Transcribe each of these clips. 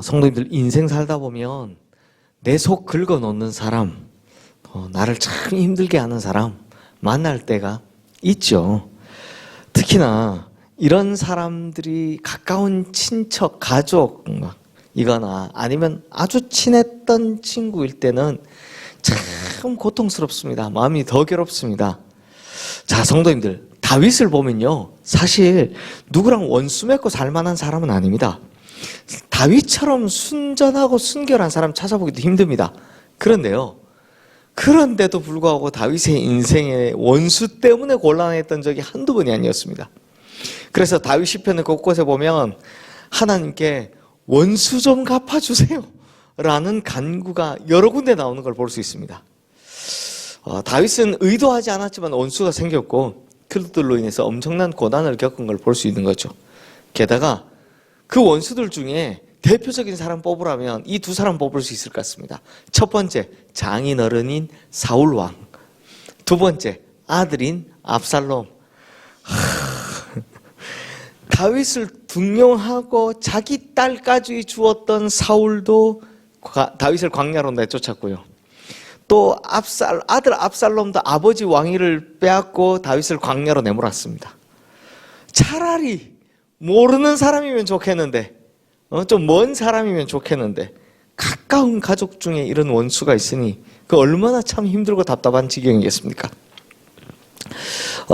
성도님들 인생 살다 보면 내 속 긁어놓는 사람, 나를 참 힘들게 하는 사람 만날 때가 있죠. 특히나 이런 사람들이 가까운 친척, 가족 이거나 아니면 아주 친했던 친구일 때는 참 고통스럽습니다. 마음이 더 괴롭습니다. 자, 성도님들, 다윗을 보면요, 사실 누구랑 원수 맺고 살 만한 사람은 아닙니다. 다윗처럼 순전하고 순결한 사람 찾아보기도 힘듭니다. 그런데도 불구하고 다윗의 인생에 원수 때문에 곤란했던 적이 한두 번이 아니었습니다. 그래서 다윗 시편의 곳곳에 보면 하나님께 원수 좀 갚아주세요 라는 간구가 여러 군데 나오는 걸 볼 수 있습니다. 다윗은 의도하지 않았지만 원수가 생겼고 그들로 인해서 엄청난 고난을 겪은 걸 볼 수 있는 거죠. 게다가 그 원수들 중에 대표적인 사람 뽑으라면 이 두 사람 뽑을 수 있을 것 같습니다. 첫 번째, 장인어른인 사울왕. 두 번째, 아들인 압살롬. 다윗을 등용하고 자기 딸까지 주었던 사울도 다윗을 광야로 내쫓았고요. 또 아들 압살롬도 아버지 왕위를 빼앗고 다윗을 광야로 내몰았습니다. 차라리 모르는 사람이면 좋겠는데, 좀 먼 사람이면 좋겠는데, 가까운 가족 중에 이런 원수가 있으니 그 얼마나 참 힘들고 답답한 지경이겠습니까?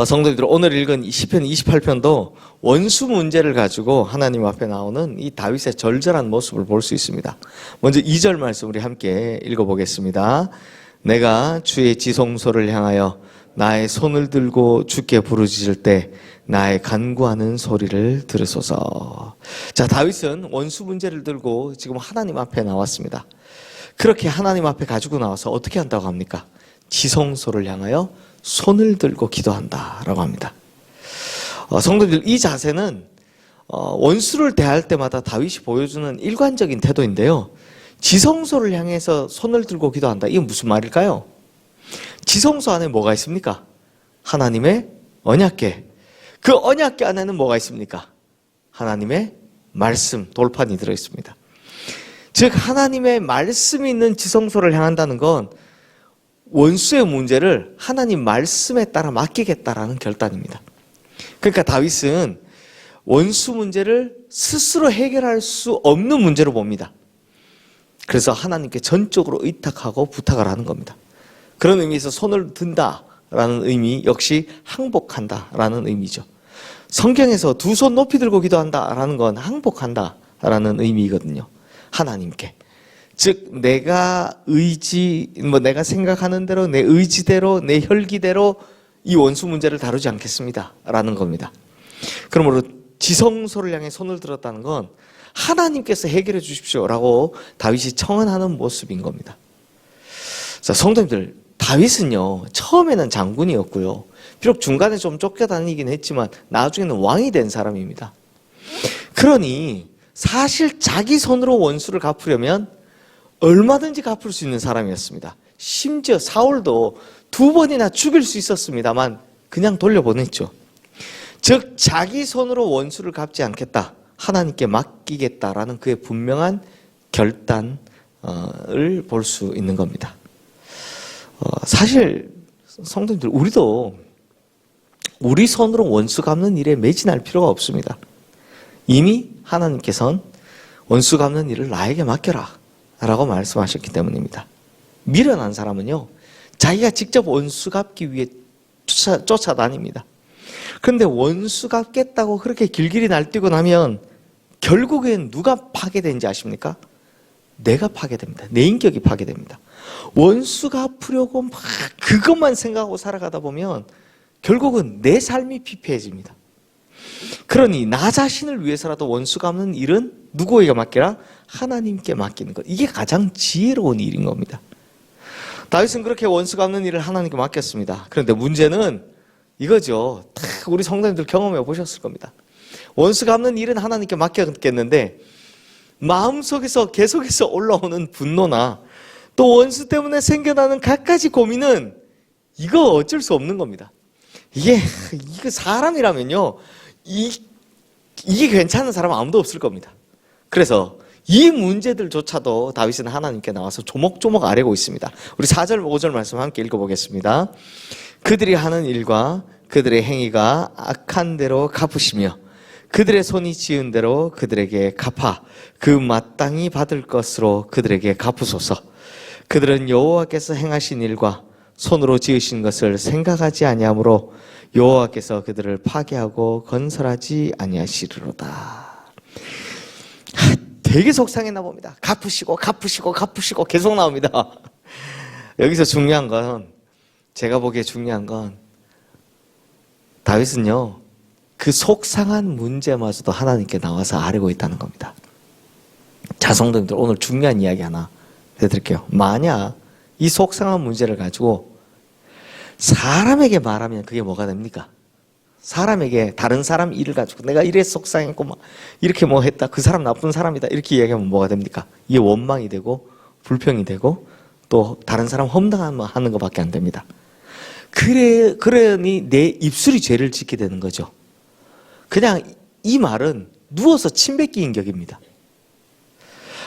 성도님들, 오늘 읽은 시편 28편도 원수 문제를 가지고 하나님 앞에 나오는 이 다윗의 절절한 모습을 볼 수 있습니다. 먼저 2절 말씀 우리 함께 읽어보겠습니다. 내가 주의 지성소를 향하여 나의 손을 들고 주께 부르짖을 때 나의 간구하는 소리를 들으소서. 자, 다윗은 원수 문제를 들고 지금 하나님 앞에 나왔습니다. 그렇게 하나님 앞에 가지고 나와서 어떻게 한다고 합니까? 지성소를 향하여 손을 들고 기도한다라고 합니다. 성도들, 이 자세는 원수를 대할 때마다 다윗이 보여주는 일관적인 태도인데요. 지성소를 향해서 손을 들고 기도한다. 이건 무슨 말일까요? 지성소 안에 뭐가 있습니까? 하나님의 언약궤. 그 언약궤 안에는 뭐가 있습니까? 하나님의 말씀, 돌판이 들어있습니다. 즉 하나님의 말씀이 있는 지성소를 향한다는 건 원수의 문제를 하나님 말씀에 따라 맡기겠다라는 결단입니다. 그러니까 다윗은 원수 문제를 스스로 해결할 수 없는 문제로 봅니다. 그래서 하나님께 전적으로 의탁하고 부탁을 하는 겁니다. 그런 의미에서 손을 든다라는 의미 역시 항복한다라는 의미죠. 성경에서 두 손 높이 들고 기도한다라는 건 항복한다라는 의미거든요. 하나님께. 즉 내가 내가 생각하는 대로, 내 의지대로, 내 혈기대로 이 원수 문제를 다루지 않겠습니다라는 겁니다. 그러므로 지성소를 향해 손을 들었다는 건 하나님께서 해결해 주십시오라고 다윗이 청원하는 모습인 겁니다. 자, 성도님들, 다윗은요 처음에는 장군이었고요, 비록 중간에 좀 쫓겨다니긴 했지만 나중에는 왕이 된 사람입니다. 그러니 사실 자기 손으로 원수를 갚으려면 얼마든지 갚을 수 있는 사람이었습니다. 심지어 사울도 2번이나 죽일 수 있었습니다만 그냥 돌려보냈죠. 즉 자기 손으로 원수를 갚지 않겠다, 하나님께 맡기겠다라는 그의 분명한 결단을 볼 수 있는 겁니다. 사실 성도님들, 우리도 우리 손으로 원수 갚는 일에 매진할 필요가 없습니다. 이미 하나님께서는 원수 갚는 일을 나에게 맡겨라 라고 말씀하셨기 때문입니다. 미련한 사람은요 자기가 직접 원수 갚기 위해 쫓아다닙니다. 그런데 원수 갚겠다고 그렇게 길길이 날뛰고 나면 결국엔 누가 파괴되는지 아십니까? 내가 파괴됩니다. 내 인격이 파괴됩니다. 원수 갚으려고 막 그것만 생각하고 살아가다 보면 결국은 내 삶이 피폐해집니다. 그러니 나 자신을 위해서라도 원수 갚는 일은 누구에게 맡겨라? 하나님께 맡기는 것. 이게 가장 지혜로운 일인 겁니다. 다윗은 그렇게 원수 갚는 일을 하나님께 맡겼습니다. 그런데 문제는 이거죠. 우리 성도님들 경험해 보셨을 겁니다. 원수 갚는 일은 하나님께 맡겼겠는데 마음속에서 계속해서 올라오는 분노나 또 원수 때문에 생겨나는 갖가지 고민은 이거 어쩔 수 없는 겁니다. 이거 사람이라면요 이게 괜찮은 사람 아무도 없을 겁니다. 그래서 이 문제들조차도 다윗은 하나님께 나와서 조목조목 아뢰고 있습니다. 우리 4절 5절 말씀 함께 읽어보겠습니다. 그들이 하는 일과 그들의 행위가 악한 대로 갚으시며 그들의 손이 지은 대로 그들에게 갚아 그 마땅히 받을 것으로 그들에게 갚으소서. 그들은 여호와께서 행하신 일과 손으로 지으신 것을 생각하지 아니하므로 여호와께서 그들을 파괴하고 건설하지 아니하시리로다. 되게 속상했나 봅니다. 갚으시고 계속 나옵니다. 여기서 중요한 건, 제가 보기에 중요한 건 다윗은요, 그 속상한 문제마저도 하나님께 나와서 아뢰고 있다는 겁니다. 자, 성도님들, 오늘 중요한 이야기 하나 해드릴게요. 만약 이 속상한 문제를 가지고 사람에게 말하면 그게 뭐가 됩니까? 사람에게 다른 사람 일을 가지고 내가 이래 속상했고 막 이렇게 뭐 했다, 그 사람 나쁜 사람이다, 이렇게 이야기하면 뭐가 됩니까? 이게 원망이 되고 불평이 되고 또 다른 사람 험담하는 것밖에 안 됩니다. 그러니 내 입술이 죄를 짓게 되는 거죠. 그냥 이 말은 누워서 침 뱉기인 격입니다.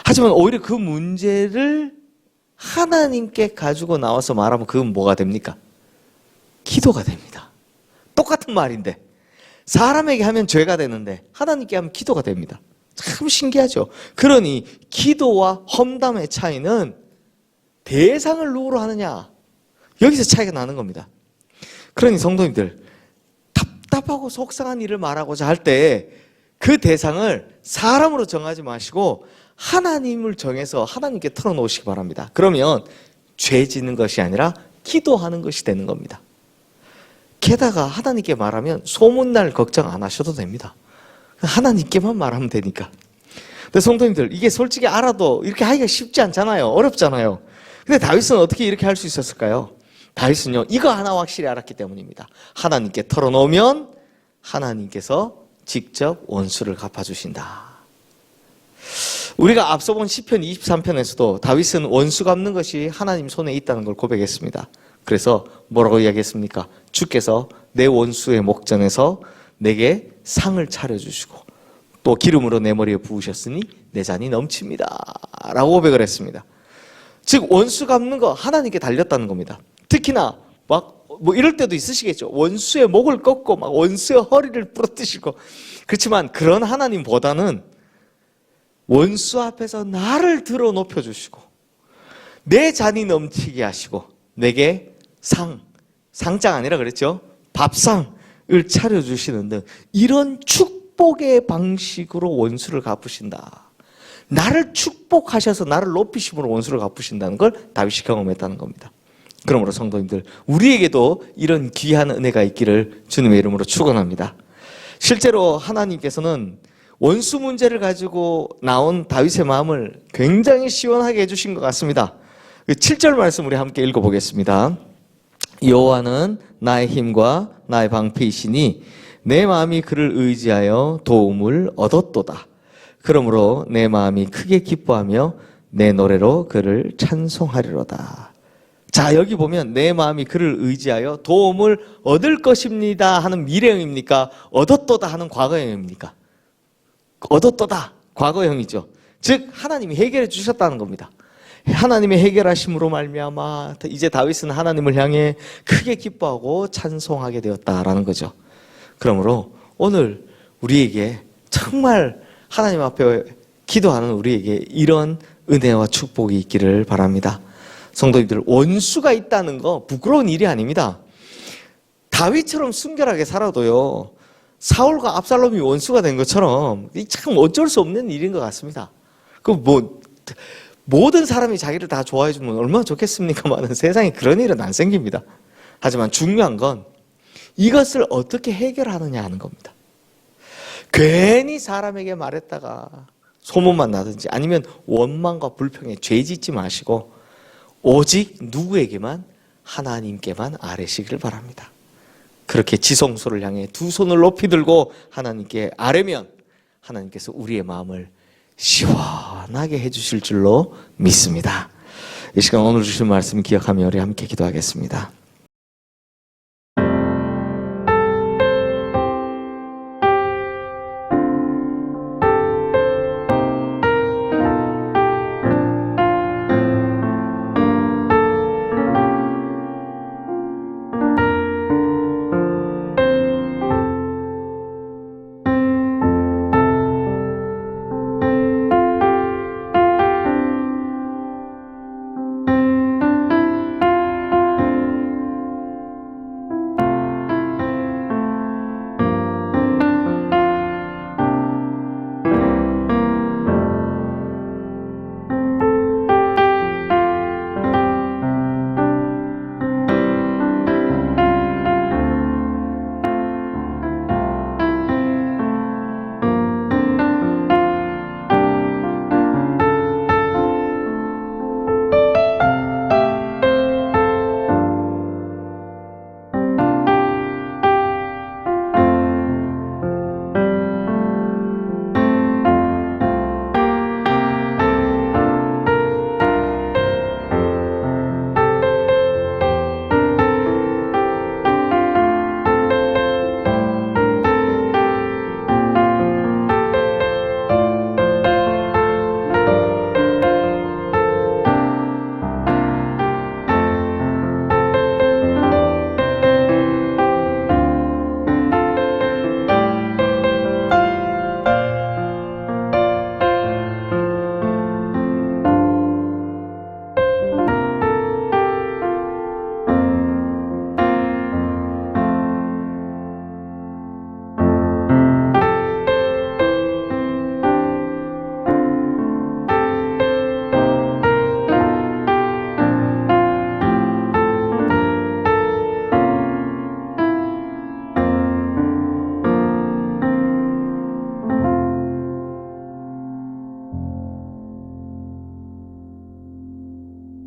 하지만 오히려 그 문제를 하나님께 가지고 나와서 말하면 그건 뭐가 됩니까? 기도가 됩니다. 똑같은 말인데 사람에게 하면 죄가 되는데 하나님께 하면 기도가 됩니다. 참 신기하죠. 그러니 기도와 험담의 차이는 대상을 누구로 하느냐, 여기서 차이가 나는 겁니다. 그러니 성도님들, 답답하고 속상한 일을 말하고자 할 때 그 대상을 사람으로 정하지 마시고 하나님을 정해서 하나님께 털어놓으시기 바랍니다. 그러면 죄 짓는 것이 아니라 기도하는 것이 되는 겁니다. 게다가 하나님께 말하면 소문날 걱정 안 하셔도 됩니다. 하나님께만 말하면 되니까. 근데 성도님들, 이게 솔직히 알아도 이렇게 하기가 쉽지 않잖아요. 어렵잖아요. 근데 다윗은 어떻게 이렇게 할 수 있었을까요? 다윗은요, 이거 하나 확실히 알았기 때문입니다. 하나님께 털어놓으면 하나님께서 직접 원수를 갚아주신다. 우리가 앞서 본 시편 23편에서도 다윗은 원수 갚는 것이 하나님 손에 있다는 걸 고백했습니다. 그래서 뭐라고 이야기했습니까? 주께서 내 원수의 목전에서 내게 상을 차려주시고 또 기름으로 내 머리에 부으셨으니 내 잔이 넘칩니다 라고 고백을 했습니다. 즉 원수 갚는 거 하나님께 달렸다는 겁니다. 특히나 막 뭐 이럴 때도 있으시겠죠. 원수의 목을 꺾고 막 원수의 허리를 부러뜨시고. 그렇지만 그런 하나님보다는 원수 앞에서 나를 들어 높여주시고 내 잔이 넘치게 하시고 내게 상장 아니라 그랬죠. 밥상을 차려주시는 등 이런 축복의 방식으로 원수를 갚으신다. 나를 축복하셔서 나를 높이심으로 원수를 갚으신다는 걸 다윗이 경험했다는 겁니다. 그러므로 성도님들, 우리에게도 이런 귀한 은혜가 있기를 주님의 이름으로 축원합니다. 실제로 하나님께서는 원수 문제를 가지고 나온 다윗의 마음을 굉장히 시원하게 해주신 것 같습니다. 7절 말씀 우리 함께 읽어보겠습니다. 여호와는 나의 힘과 나의 방패이시니 내 마음이 그를 의지하여 도움을 얻었도다. 그러므로 내 마음이 크게 기뻐하며 내 노래로 그를 찬송하리로다. 자, 여기 보면 내 마음이 그를 의지하여 도움을 얻을 것입니다 하는 미래형입니까? 얻었도다 하는 과거형입니까? 얻었도다, 과거형이죠. 즉 하나님이 해결해 주셨다는 겁니다. 하나님의 해결하심으로 말미암아 이제 다윗은 하나님을 향해 크게 기뻐하고 찬송하게 되었다라는 거죠. 그러므로 오늘 우리에게 정말 하나님 앞에 기도하는 우리에게 이런 은혜와 축복이 있기를 바랍니다. 성도님들, 원수가 있다는 거 부끄러운 일이 아닙니다. 다윗처럼 순결하게 살아도요, 사울과 압살롬이 원수가 된 것처럼 참 어쩔 수 없는 일인 것 같습니다. 모든 사람이 자기를 다 좋아해 주면 얼마나 좋겠습니까만은 세상에 그런 일은 안 생깁니다. 하지만 중요한 건 이것을 어떻게 해결하느냐 하는 겁니다. 괜히 사람에게 말했다가 소문만 나든지 아니면 원망과 불평에 죄 짓지 마시고 오직 누구에게만? 하나님께만 아뢰시기를 바랍니다. 그렇게 지성소를 향해 두 손을 높이 들고 하나님께 아뢰면 하나님께서 우리의 마음을 시원하게 해주실 줄로 믿습니다. 이 시간 오늘 주신 말씀 기억하며 우리 함께 기도하겠습니다.